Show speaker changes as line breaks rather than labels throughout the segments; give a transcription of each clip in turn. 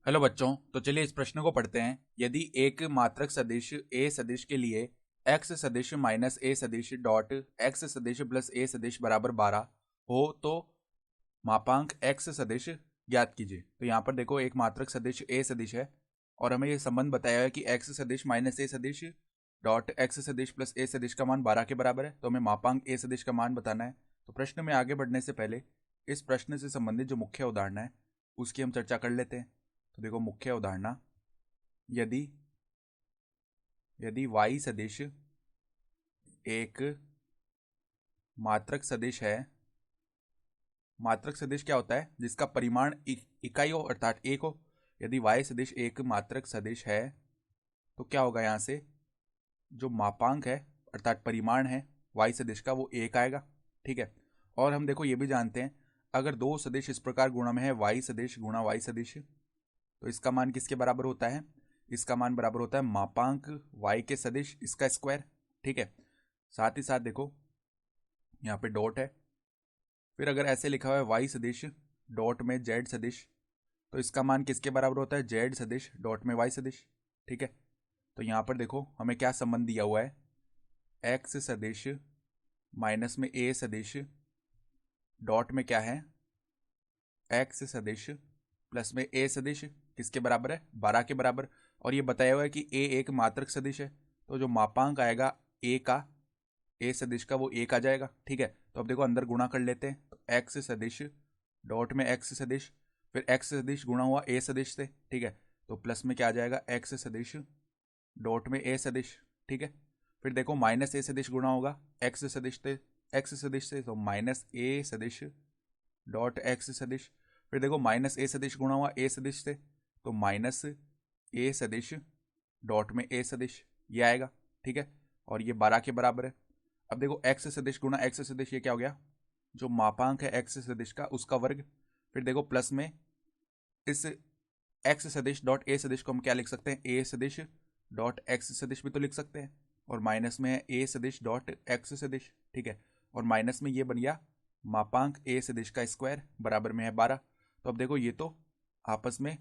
Hello बच्चों, तो चलिए इस प्रश्न को पढ़ते हैं। यदि एक मात्रक सदिश ए सदिश के लिए एक्स सदिश माइनस ए सदिश डॉट एक्स सदिश प्लस ए सदिश बराबर 12 हो तो मापांक एक्स सदिश ज्ञात कीजिए। तो यहाँ पर देखो, एक मात्रक सदिश ए सदिश है और हमें यह संबंध बताया है कि एक्स सदिश माइनस ए सदिश डॉट एक्स सदिश प्लस ए सदिश का मान 12 के बराबर है। तो हमें मापांक ए सदिश का मान बताना है। तो प्रश्न में आगे बढ़ने से पहले इस प्रश्न से संबंधित जो मुख्य उदाहरण है उसकी हम चर्चा कर लेते हैं। तो देखो, मुख्य उदाहरण, यदि यदि y सदिश एक मात्रक सदिश है। मात्रक सदिश क्या होता है? जिसका परिमाण इकाई हो, अर्थात एक हो। यदि y सदिश एक मात्रक सदिश है तो क्या होगा? यहाँ से जो मापांक है अर्थात परिमाण है y सदिश का, वो एक आएगा। ठीक है। और हम देखो ये भी जानते हैं, अगर दो सदिश इस प्रकार गुणा में है, y सदिश गुणा y सदिश, तो इसका मान किसके बराबर होता है? इसका मान बराबर होता है मापांक y के सदिश इसका स्क्वायर। ठीक है। साथ ही साथ देखो, यहाँ पे डॉट है। फिर अगर ऐसे लिखा हुआ है y सदिश डॉट में z सदिश, तो इसका मान किसके बराबर होता है? z सदिश डॉट में y सदिश। ठीक है। तो यहाँ पर देखो, हमें क्या संबंध दिया हुआ है? x सदिश माइनस में a सदिश डॉट में क्या है? x सदिश प्लस में a सदिश किसके बराबर है? 12 के बराबर। और ये बताया हुआ है कि a एक मात्रक सदिश है, तो जो मापांक आएगा a का, a सदिश का, वो 1 आ जाएगा। ठीक है। तो अब देखो, अंदर गुणा कर लेते हैं। तो x सदिश डॉट में x सदिश, फिर x सदिश गुणा हुआ a सदिश से। ठीक है। तो प्लस में क्या आ जाएगा? x सदिश डॉट में a सदिश। ठीक है। फिर देखो, माइनस a सदिश गुणा होगा x सदिश से, तो माइनस a सदिश डॉट x सदिश। फिर देखो, माइनस ए सदिश गुणा हुआ ए सदिश से, तो माइनस ए सदिश डॉट में ए सदिश, ये आएगा। ठीक है। और ये 12 के बराबर है। अब देखो, एक्स सदिश गुणा एक्स सदिश, ये क्या हो गया? जो मापांक है एक्स सदिश का, उसका वर्ग। फिर देखो, प्लस में इस एक्स सदिश डॉट ए सदिश को हम क्या लिख सकते हैं? ए सदिश डॉट एक्स सदिश भी तो लिख सकते हैं। और माइनस में है ए सदिश डॉट एक्स सदिश। ठीक है। और माइनस में ये बन गया मापांक ए सदिश का स्क्वायर, बराबर में है 12। तो अब देखो, ये तो आपस में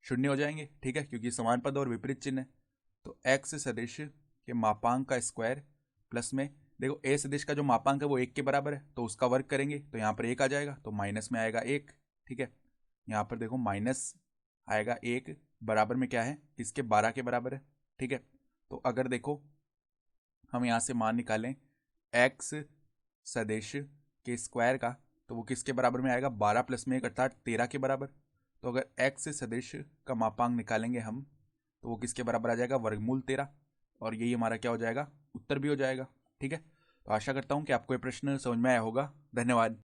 शून्य हो जाएंगे। ठीक है, क्योंकि समान पद और विपरीत चिन्ह है। तो एक्स सदिश के मापांक का स्क्वायर प्लस में, देखो ए सदिश का जो मापांक है वो 1 के बराबर है, तो उसका वर्ग करेंगे तो यहाँ पर 1 आ जाएगा, तो माइनस में आएगा 1। ठीक है। यहाँ पर देखो, माइनस आएगा 1, बराबर में क्या है? इसके 12 के बराबर है। ठीक है। तो अगर देखो, हम यहाँ से मान निकालें एक्स सदिश के स्क्वायर का, तो वो किसके बराबर में आएगा? 12 प्लस में 1 अर्थात 13 के बराबर। तो अगर एक्स सदिश का मापांक निकालेंगे हम, तो वो किसके बराबर आ जाएगा? वर्गमूल 13। और यही हमारा क्या हो जाएगा? उत्तर भी हो जाएगा। ठीक है। तो आशा करता हूँ कि आपको ये प्रश्न समझ में आया होगा। धन्यवाद।